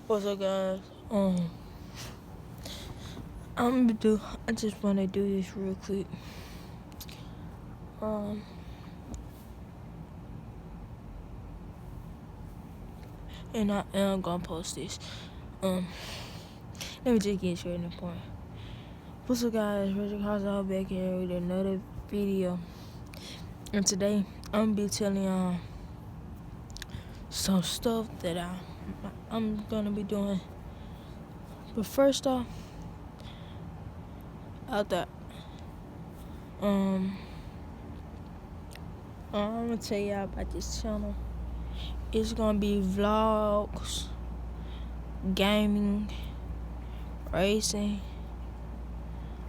What's up, guys? I just want to do this real quick. And I am gonna post this. Let me just get straight to the point. What's up, guys? Richard Carter back here with another video. And today, I'm gonna be telling y'all some stuff that I'm gonna be doing. But first off, I'm gonna tell y'all about this channel. It's gonna be vlogs, gaming, racing,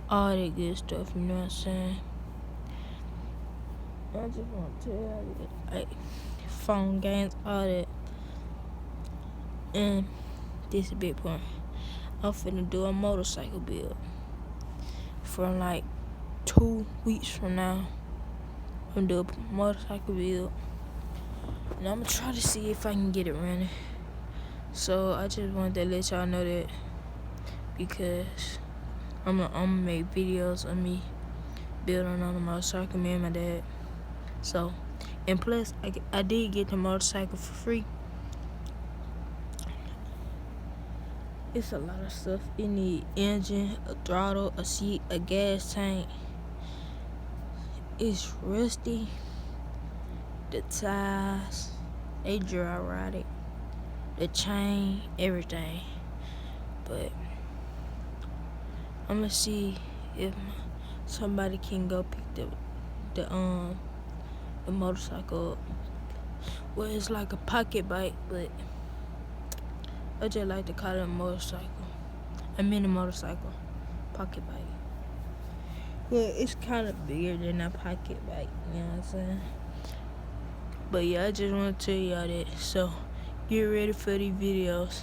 all that good stuff, you know what I'm saying? I just want to tell y'all that, like, phone games, all that. And this is a big point. I'm finna do a motorcycle build. From like 2 weeks from now, I'm gonna do a motorcycle build. And I'm gonna try to see if I can get it running. So I just wanted to let y'all know that, because I'm gonna make videos of me building on a motorcycle, me and my dad. So, and plus, I did get the motorcycle for free. It's a lot of stuff. It need engine, a throttle, a seat, a gas tank. It's rusty. The tires, they dry rotted. The chain, everything. But I'm gonna see if somebody can go pick the motorcycle up. Well, it's like a pocket bike, but I just like to call it a motorcycle. A mini motorcycle, pocket bike. Well, it's kind of bigger than a pocket bike, you know what I'm saying? But yeah, I just want to tell y'all that. So, get ready for these videos.